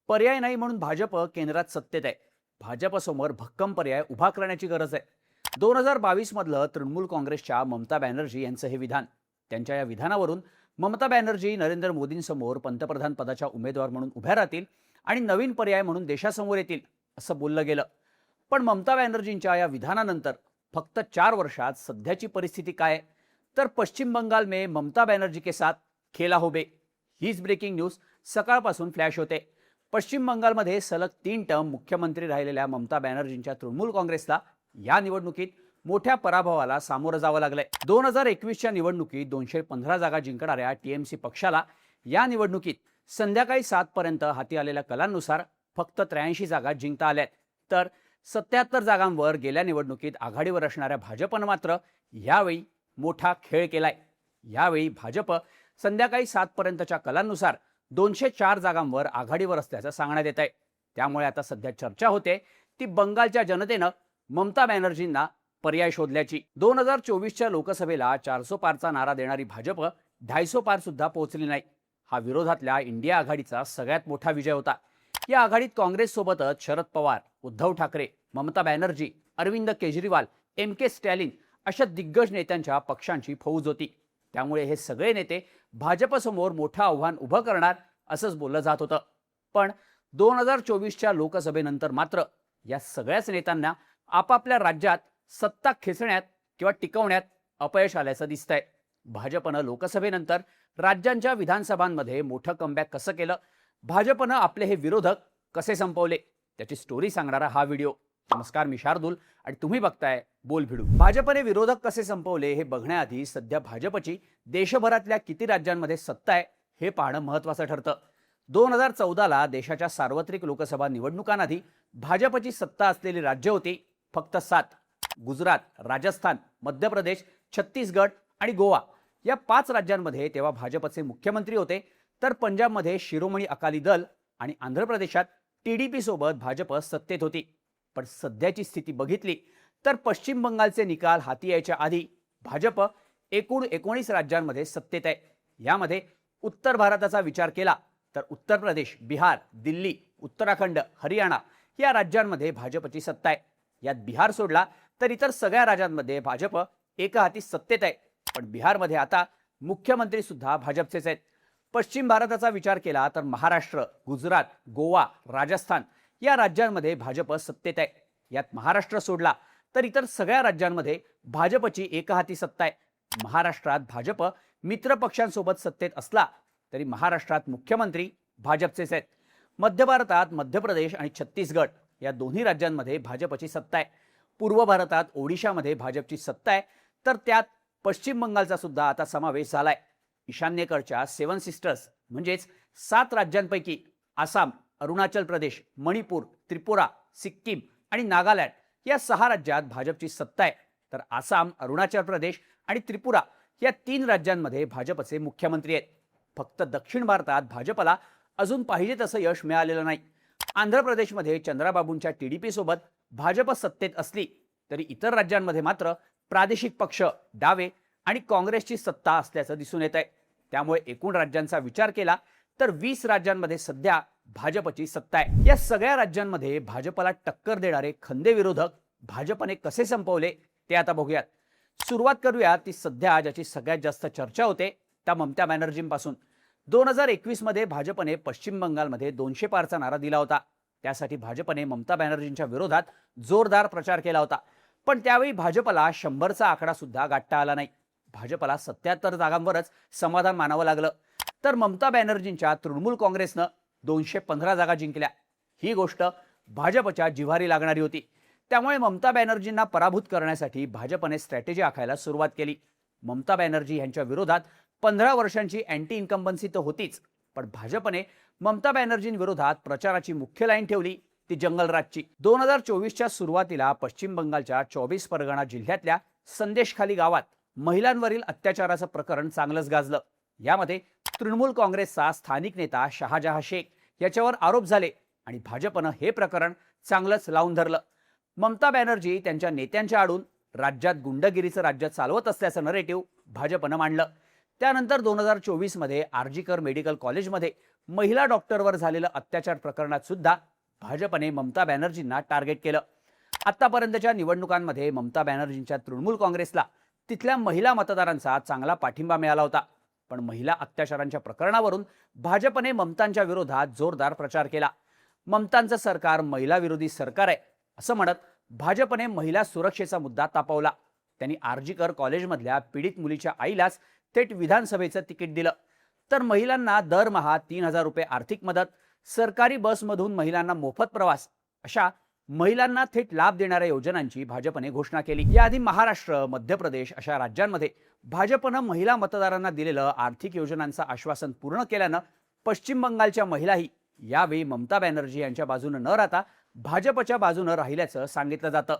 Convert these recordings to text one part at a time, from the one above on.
पर्याय नाही म्हणून भाजप केंद्रात सत्तेत आहे. भाजपसमोर भक्कम पर्याय उभा करण्याची गरज आहे. 2022 मधलं तृणमूल काँग्रेसच्या ममता बॅनर्जी यांचं हे विधान. त्यांच्या या विधानावरून ममता बॅनर्जी नरेंद्र मोदींसमोर पंतप्रधान पदाच्या उमेदवार म्हणून उभ्या राहतील आणि नवीन पर्याय म्हणून देशासमोर येतील असं बोललं गेलं. पण ममता बॅनर्जींच्या या विधानानंतर फक्त 4 वर्षात सध्याची परिस्थिती काय आहे? तर पश्चिम बंगाल में ममता बॅनर्जी के साथ खेला हो बे, हीच ब्रेकिंग न्यूज सकाळपासून फ्लॅश होते. पश्चिम बंगालमध्ये सलग 3 टर्म मुख्यमंत्री राहिलेल्या ममता बॅनर्जींच्या तृणमूल काँग्रेसला या निवडणुकीत मोठ्या पराभवाला सामोरं जावं लागलंय. 2021च्या निवडणुकीत 215 जागा जिंकणाऱ्या टीएमसी पक्षाला या निवडणुकीत संध्याकाळी 7 पर्यंत हाती आलेल्या कलांनुसार फक्त 83 जागा जिंकता आल्यात. तर 77 जागांवर गेल्या निवडणुकीत आघाडीवर असणाऱ्या भाजपनं मात्र यावेळी मोठा खेळ केलाय. यावेळी भाजप संध्याकाळी 7 पर्यंतच्या कलांनुसार 204 जागांवर आघाडीवर असल्याचं सांगण्यात येत आहे. त्यामुळे आता सध्या चर्चा होते ती बंगालच्या जनतेनं ममता बॅनर्जींना पर्याय शोधल्याची. 2024च्या लोकसभेला 400 पारचा नारा देणारी भाजप 250 पार सुद्धा पोहोचली नाही. हा विरोधातल्या इंडिया आघाडीचा सगळ्यात मोठा विजय होता. या आघाडीत काँग्रेससोबतच शरद पवार, उद्धव ठाकरे, ममता बॅनर्जी, अरविंद केजरीवाल, MK स्टॅलिन अशा दिग्गज नेत्यांच्या पक्षांची फौज होती. त्यामुळे हे सगळे नेते भाजपसमोर मोठं आव्हान उभं करणार असंच बोललं जात होतं. पण 2024च्या लोकसभेनंतर मात्र या सगळ्याच नेत्यांना आपापल्या राज्यात सत्ता खेचण्यात किंवा टिकवण्यात अपयश आल्याचं दिसतंय. भाजपनं लोकसभेनंतर राज्यांच्या विधानसभांमध्ये मोठं कमबॅक कसं केलं, भाजपनं आपले हे विरोधक कसे संपवले, त्याची स्टोरी सांगणारा हा व्हिडिओ. नमस्कार, मी शार्दूल आणि तुम्ही बघताय बोल भिडू. भाजपने विरोधक कसे संपवले हे बघण्याआधी सध्या भाजपची देशभरातल्या किती राज्यांमध्ये सत्ता आहे हे पाहणं महत्त्वाचं ठरतं. 2014ला देशाच्या सार्वत्रिक लोकसभा निवडणुकांआधी भाजपची सत्ता असलेली राज्य होती फक्त 7. गुजरात, राजस्थान, मध्य प्रदेश, छत्तीसगड आणि गोवा या 5 राज्यांमध्ये तेव्हा भाजपचे मुख्यमंत्री होते. तर पंजाबमध्ये शिरोमणी अकाली दल आणि आंध्र प्रदेशात TDP सोबत भाजप सत्तेत होती. पण सध्याची स्थिती बघितली तर पश्चिम बंगालचे निकाल हाती यायच्या आधी भाजप एकूण 19 राज्यांमध्ये सत्तेत आहे. यामध्ये उत्तर भारताचा विचार केला तर उत्तर प्रदेश, बिहार, दिल्ली, उत्तराखंड, हरियाणा या राज्यांमध्ये भाजपची सत्ता आहे. यात बिहार सोडला तर इतर सगळ्या राज्यांमध्ये भाजप एकहाती सत्तेत आहे. पण बिहारमध्ये आता मुख्यमंत्री सुद्धा भाजपचेच आहेत. पश्चिम भारताचा विचार केला तर महाराष्ट्र, गुजरात, गोवा, राजस्थान या राज्यांमध्ये भाजप सत्तेत आहे. यात महाराष्ट्र सोडला तर इतर सगळ्या राज्यांमध्ये भाजपची एकहाती सत्ता आहे. महाराष्ट्रात भाजप मित्र पक्षांसोबत सत्तेत असला तरी महाराष्ट्रात मुख्यमंत्री भाजपचेच आहेत. मध्य भारतात मध्य प्रदेश आणि छत्तीसगड या दोन्ही राज्यांमध्ये भाजपची सत्ता आहे. पूर्व भारतात ओडिशामध्ये भाजपची सत्ता आहे. तर त्यात पश्चिम बंगालचा सुद्धा आता समावेश झालाय. ईशान्येकडच्या 7 सिस्टर्स म्हणजेच 7 राज्यांपैकी आसाम, अरुणाचल प्रदेश, मणिपूर, त्रिपुरा, सिक्कीम आणि नागालँड या 6 राज्यात भाजपची सत्ता आहे. तर आसाम, अरुणाचल प्रदेश आणि त्रिपुरा या 3 राज्यांमध्ये भाजपचे मुख्यमंत्री आहेत. फक्त दक्षिण भारतात भाजपला अजून पाहिजे तसं यश मिळालेलं नाही. आंध्र प्रदेशमध्ये चंद्राबाबूंच्या TDP सोबत भाजप सत्तेत असली तरी इतर राज्यांमध्ये मात्र प्रादेशिक पक्ष, डावे आणि काँग्रेसची सत्ता असल्याचं दिसून येत आहे. त्यामुळे एकूण राज्यांचा विचार केला तर 20 राज्यांमध्ये सध्या भाजपची सत्ता आहे. या सगळ्या राज्यांमध्ये भाजपला टक्कर देणारे खंदे विरोधक भाजपने कसे संपवले ते आता बघूयात. सुरुवात करूया ती सध्या ज्याची सगळ्यात जास्त चर्चा होते त्या ममता बॅनर्जींपासून. 2021 मध्ये भाजपने पश्चिम बंगालमध्ये 200 पारचा नारा दिला होता. त्यासाठी भाजपने ममता बॅनर्जींच्या विरोधात जोरदार प्रचार केला होता. पण त्यावेळी भाजपला 100चा आकडा सुद्धा गाठता आला नाही. भाजपला 77 जागांवरच समाधान मानावं लागलं. तर ममता बॅनर्जींच्या तृणमूल काँग्रेसनं 215 जागा जिंकल्या. ही गोष्ट भाजपच्या जिव्हारी लागणारी होती. त्यामुळे ममता बॅनर्जींना पराभूत करण्यासाठी भाजपने स्ट्रॅटेजी आखायला सुरुवात केली. ममता बॅनर्जी यांच्या विरोधात 15 वर्षांची अँटी इन्कम्बन्सी तर होतीच, पण भाजपने ममता बॅनर्जींविरोधात प्रचाराची मुख्य लाईन ठेवली ती जंगलराजची. 2024च्या सुरुवातीला पश्चिम बंगालच्या 24 परगणा जिल्ह्यातल्या संदेशखाली गावात महिलांवरील अत्याचाराचं प्रकरण चांगलंच गाजलं. यामध्ये तृणमूल काँग्रेसचा स्थानिक नेता शहाजहा शेख याच्यावर आरोप झाले आणि भाजपनं हे प्रकरण चांगलंच लावून धरलं. ममता बॅनर्जी त्यांच्या नेत्यांच्या आडून राज्यात गुंडगिरीचं राज्य चालवत असल्याचं नरेटिव्ह भाजपनं मांडलं. त्यानंतर 2024 मध्ये आरजीकर मेडिकल कॉलेजमध्ये महिला डॉक्टरवर झालेलं अत्याचार प्रकरणात सुद्धा भाजपने ममता बॅनर्जींना टार्गेट केलं. आतापर्यंतच्या निवडणुकांमध्ये ममता बॅनर्जींच्या तृणमूल काँग्रेसला तिथल्या महिला मतदारांचा चांगला पाठिंबा मिळाला होता. पण महिला अत्याचारांच्या प्रकरणावरून भाजपने ममतांच्या विरोधात जोरदार प्रचार केला. ममतांचं सरकार महिला विरोधी सरकार आहे असं म्हणत भाजपने महिला सुरक्षेचा मुद्दा तापवला. त्यांनी आरजीकर कॉलेजमधल्या पीडित मुलीच्या आईलाच थेट विधानसभेचं तिकीट दिलं. तर महिलांना दरमहा 3,000 रुपये आर्थिक मदत, सरकारी बसमधून महिलांना मोफत प्रवास अशा महिलांना थेट लाभ देणाऱ्या योजनांची भाजपने घोषणा केली. याआधी महाराष्ट्र, मध्य प्रदेश अशा राज्यांमध्ये भाजपनं महिला मतदारांना दिलेलं आर्थिक योजनांचं आश्वासन पूर्ण केल्यानं पश्चिम बंगालच्या महिलाही यावेळी ममता बॅनर्जी यांच्या बाजूने न राहता भाजपच्या बाजूने राहिल्याचं सांगितलं जातं.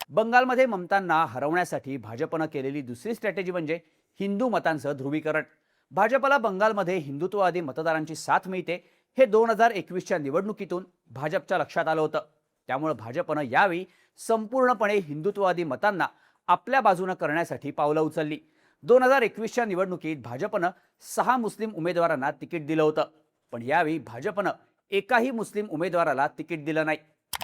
बंगालमध्ये ममतांना हरवण्यासाठी भाजपनं केलेली दुसरी स्ट्रॅटेजी म्हणजे हिंदू मतांचं ध्रुवीकरण. भाजपला बंगालमध्ये हिंदुत्ववादी मतदारांची साथ मिळते हे 2021च्या निवडणुकीतून भाजपच्या लक्षात आलं होतं. त्यामुळे भाजपनं यावेळी संपूर्णपणे हिंदुत्ववादी मतांना आपल्या बाजूने करण्यासाठी पावलं उचलली. 2021च्या निवडणुकीत भाजपनं 6 मुस्लिम उमेदवारांना तिकीट दिलं होतं. पण यावेळी भाजपनं एकाही मुस्लिम उमेदवाराला तिकीट दिलं नाही.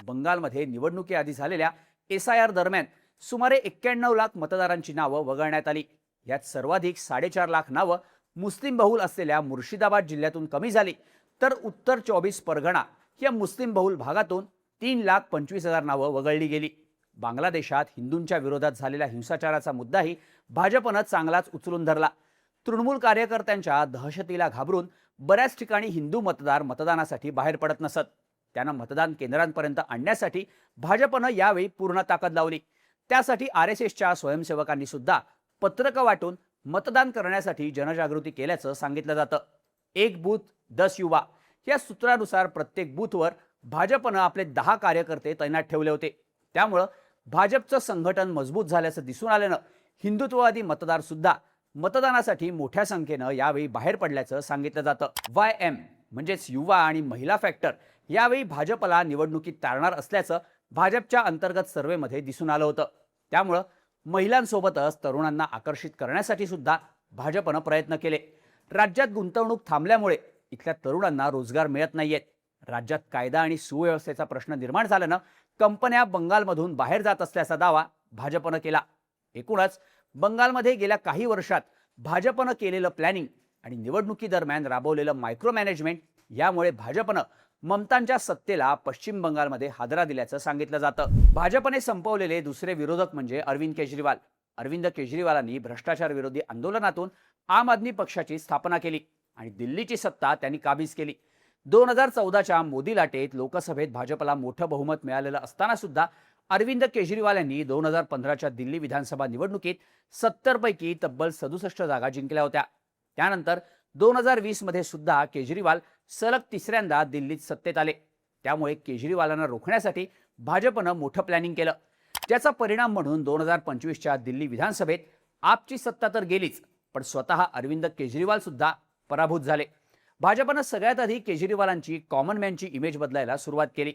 बंगालमध्ये निवडणुकीआधी झालेल्या SIR दरम्यान सुमारे 91 लाख मतदारांची नावं वगळण्यात आली. यात सर्वाधिक 4.5 लाख नावं मुस्लिम बहुल असलेल्या मुर्शिदाबाद जिल्ह्यातून कमी झाली, तर उत्तर 24 परगणा या मुस्लिम बहुल भागातून 3,25,000 नावं वगळली गेली. बांगलादेशात हिंदूंच्या विरोधात झालेल्या हिंसाचाराचा मुद्दाही भाजपनं चांगलाच उचलून धरला. तृणमूल कार्यकर्त्यांच्या दहशतीला घाबरून बऱ्याच ठिकाणी हिंदू मतदार मतदानासाठी बाहेर पडत नसत. त्यांना मतदान केंद्रांपर्यंत आणण्यासाठी भाजपनं यावेळी पूर्ण ताकद लावली. त्यासाठी RSSच्या स्वयंसेवकांनी सुद्धा पत्रकं वाटून मतदान करण्यासाठी जनजागृती केल्याचं सांगितलं जातं. एक बूथ 10 युवा या सूत्रानुसार प्रत्येक बूथवर भाजपनं आपले 10 कार्यकर्ते तैनात ठेवले होते. त्यामुळं भाजपचं संघटन मजबूत झाल्याचं दिसून आल्यानं हिंदुत्ववादी मतदार सुद्धा मतदानासाठी मोठ्या संख्येनं यावेळी बाहेर पडल्याचं सांगितलं जातं. YM म्हणजेच युवा आणि महिला फॅक्टर यावेळी भाजपला निवडणुकीत तारणार असल्याचं भाजपच्या अंतर्गत सर्व्हेमध्ये दिसून आलं होतं. त्यामुळं महिलांसोबतच तरुणांना आकर्षित करण्यासाठी सुद्धा भाजपनं प्रयत्न केले. राज्यात गुंतवणूक थांबल्यामुळे इथल्या तरुणांना रोजगार मिळत नाहीयेत. राज्यात कायदा आणि सुव्यवस्थेचा प्रश्न निर्माण झाल्यानं कंपन्या बंगालमधून बाहेर जात असल्याचा दावा भाजपनं केला. एकूणच बंगालमध्ये गेल्या काही वर्षात भाजपनं केलेलं प्लॅनिंग आणि निवडणुकीदरम्यान राबवलेलं मायक्रो मॅनेजमेंट यामुळे भाजपनं ममतांच्या सत्तेला पश्चिम बंगालमध्ये हादरा दिल्याचं सांगितलं जातं. भाजपने संपवलेले दुसरे विरोधक म्हणजे अरविंद केजरीवाल. अरविंद केजरीवालांनी भ्रष्टाचार विरोधी आंदोलनातून आम आदमी पक्षाची स्थापना केली आणि दिल्लीची सत्ता त्यांनी काबीज केली. 2014च्या मोदी लाटेत लोकसभेत भाजपला मोठं बहुमत मिळालेलं असताना सुद्धा अरविंद केजरीवाल यांनी 2015च्या दिल्ली विधानसभा निवडणुकीत 70 पैकी तब्बल 67 जागा जिंकल्या होत्या. त्यानंतर 2020 मध्ये सुद्धा केजरीवाल सलग तिसऱ्यांदा दिल्लीत सत्तेत आले. त्यामुळे केजरीवालांना रोखण्यासाठी भाजपनं मोठं प्लॅनिंग केलं, ज्याचा परिणाम म्हणून 2025च्या दिल्ली विधानसभेत आपची सत्ता तर गेलीच, पण स्वतः अरविंद केजरीवाल सुद्धा पराभूत झाले. भाजपनं सगळ्यात आधी केजरीवालांची कॉमन मॅनची इमेज बदलायला सुरुवात केली.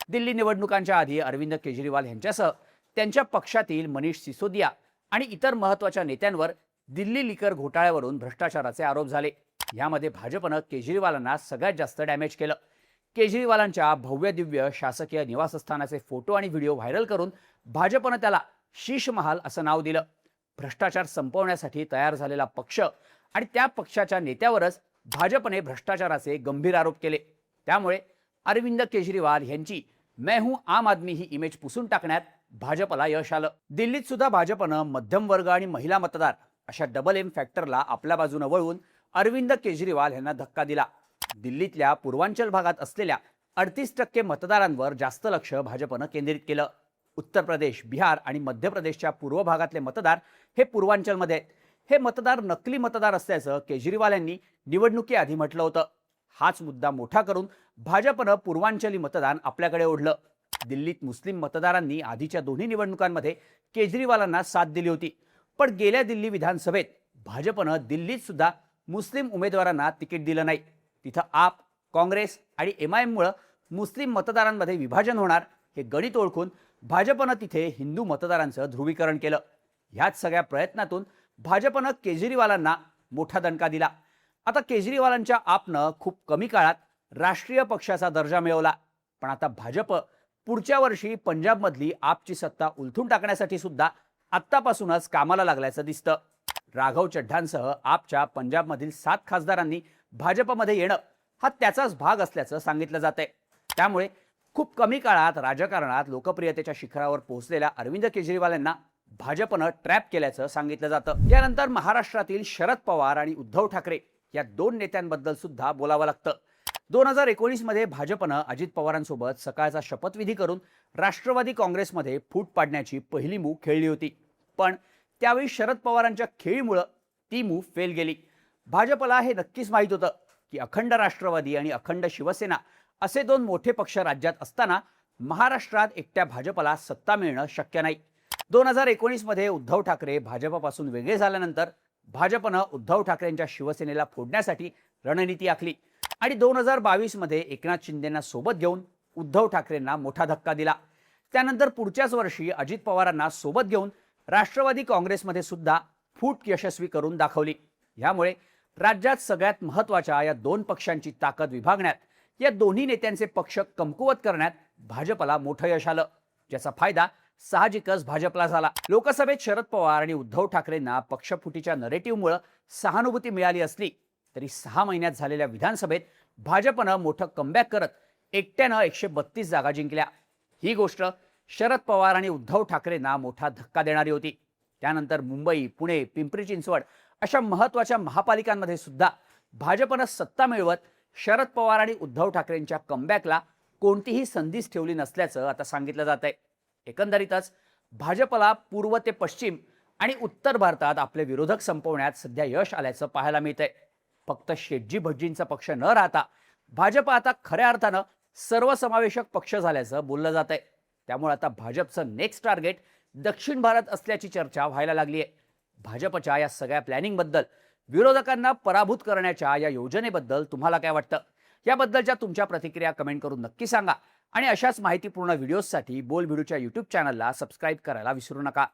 दिल्ली निवडणुकांच्या आधी अरविंद केजरीवाल यांच्यासह त्यांच्या पक्षातील मनीष सिसोदिया आणि इतर महत्त्वाच्या नेत्यांवर दिल्ली लिकर घोटाळ्यावरून भ्रष्टाचाराचे आरोप झाले. यामध्ये भाजपनं केजरीवालांना सगळ्यात जास्त डॅमेज केलं. केजरीवालांच्या भव्य दिव्य शासकीय निवासस्थानाचे फोटो आणि व्हिडिओ व्हायरल करून भाजपनं त्याला शीश महाल असं नाव दिलं. भ्रष्टाचार संपवण्यासाठी तयार झालेला पक्ष आणि त्या पक्षाच्या नेत्यावरच भाजपने भ्रष्टाचाराचे गंभीर आरोप केले. त्यामुळे अरविंद केजरीवाल यांची मैं हूं आम आदमी ही इमेज पुसून टाकण्यात भाजपला यश आलं. दिल्लीत सुद्धा भाजपनं मध्यम वर्ग आणि महिला मतदार अशा डबल एम फॅक्टरला आपल्या बाजूने वळवून अरविंद केजरीवाल यांना धक्का दिला. दिल्लीतल्या पूर्वांचल भागात असलेल्या 38% मतदारांवर जास्त लक्ष भाजपनं केंद्रित केलं. उत्तर प्रदेश, बिहार आणि मध्य प्रदेशच्या पूर्व भागातले मतदार हे पूर्वांचलमध्ये आहेत. हे मतदार नकली मतदार असल्याचं केजरीवाल यांनी निवडणुकीआधी म्हटलं होतं. हाच मुद्दा मोठा करून भाजपनं पूर्वांचली मतदान आपल्याकडे ओढलं. दिल्लीत मुस्लिम मतदारांनी आधीच्या दोन्ही निवडणुकांमध्ये केजरीवालांना साथ दिली होती, पण गेल्या दिल्ली विधानसभेत भाजपनं दिल्लीत सुद्धा मुस्लिम उमेदवारांना तिकीट दिलं नाही. तिथं आप, काँग्रेस आणि MIM मुळे मुस्लिम मतदारांमध्ये विभाजन होणार हे गणित ओळखून भाजपनं तिथे हिंदू मतदारांचं ध्रुवीकरण केलं. ह्याच सगळ्या प्रयत्नातून भाजपनं केजरीवालांना मोठा दणका दिला. आता केजरीवालांच्या आपनं खूप कमी काळात राष्ट्रीय पक्षाचा दर्जा मिळवला, पण आता भाजप पुढच्या वर्षी पंजाबमधली आपची सत्ता उलथून टाकण्यासाठी सुद्धा आत्तापासूनच कामाला लागल्याचं दिसतं. राघव चड्ढांसह आपच्या पंजाबमधील 7 खासदारांनी भाजपमध्ये येणं हा त्याचाच भाग असल्याचं सांगितलं जातंय. त्यामुळे खूप कमी काळात राजकारणात लोकप्रियतेच्या शिखरावर पोहोचलेल्या अरविंद केजरीवाल यांना भाजपनं ट्रॅप केल्याचं सांगितलं जातं. यानंतर महाराष्ट्रातील शरद पवार आणि उद्धव ठाकरे या 2 नेत्यांबद्दल सुद्धा बोलावं लागतं. 2019 मध्ये भाजपनं अजित पवारांसोबत सकाळचा शपथविधी करून राष्ट्रवादी काँग्रेसमध्ये फूट पाडण्याची पहिली मूव खेळली होती, पण त्यावेळी शरद पवारांच्या खेळीमुळे ती मूव फेल गेली. भाजपला हे नक्कीच माहीत होतं की अखंड राष्ट्रवादी आणि अखंड शिवसेना असे 2 मोठे पक्ष राज्यात असताना महाराष्ट्रात एकट्या भाजपला सत्ता मिळणं शक्य नाही. 2019 मध्ये उद्धव ठाकरे भाजपपासून वेगळे झाल्यानंतर भाजपनं उद्धव ठाकरेंच्या शिवसेनेला फोडण्यासाठी रणनीती आखली आणि 2022 मध्ये एकनाथ शिंदेंना सोबत घेऊन उद्धव ठाकरेंना मोठा धक्का दिला. त्यानंतर पुढच्याच वर्षी अजित पवारांना सोबत घेऊन राष्ट्रवादी काँग्रेसमध्ये सुद्धा फूट यशस्वी करून दाखवली. यामुळे राज्यात सगळ्यात महत्त्वाच्या या 2 पक्षांची ताकद विभागण्यात, या दोन्ही नेत्यांचे पक्ष कमकुवत करण्यात भाजपला मोठं यश आलं, ज्याचा फायदा साहजिकच भाजपला झाला. लोकसभेत शरद पवार आणि उद्धव ठाकरेंना पक्षफुटीच्या नरेटिव्हमुळे सहानुभूती मिळाली असली तरी 6 महिन्यात झालेल्या विधानसभेत भाजपनं मोठं कमबॅक करत एकट्यानं 132 जागा जिंकल्या. ही गोष्ट शरद पवार आणि उद्धव ठाकरेंना मोठा धक्का देणारी होती. त्यानंतर मुंबई, पुणे, पिंपरी चिंचवड अशा महत्त्वाच्या महापालिकांमध्ये सुद्धा भाजपनं सत्ता मिळवत शरद पवार आणि उद्धव ठाकरेंच्या कमबॅकला कोणतीही संधीच ठेवली नसल्याचं आता सांगितलं जात आहे. एकंदरीतच भाजपला पूर्व ते पश्चिम आणि उत्तर भारतात आपले विरोधक संपवण्यात सध्या यश आल्याचं पाहायला मिळतंय. फक्त शेटजी भटजींचा पक्ष न राहता भाजप आता खऱ्या अर्थानं सर्वसमावेशक पक्ष झाल्याचं बोललं जात आहे. त्यामुळे आता भाजपचं नेक्स्ट टार्गेट दक्षिण भारत असल्याची चर्चा व्हायला लागली आहे. भाजपच्या या सगळ्या प्लॅनिंगबद्दल, विरोधकांना पराभूत करण्याच्या या योजनेबद्दल तुम्हाला काय वाटतं? याबद्दलच्या तुमच्या प्रतिक्रिया कमेंट करून नक्की सांगा आणि अशाच माहितीपूर्ण व्हिडिओजसाठी बोल भिडूच्या YouTube चॅनलला सबस्क्राईब करायला विसरू नका.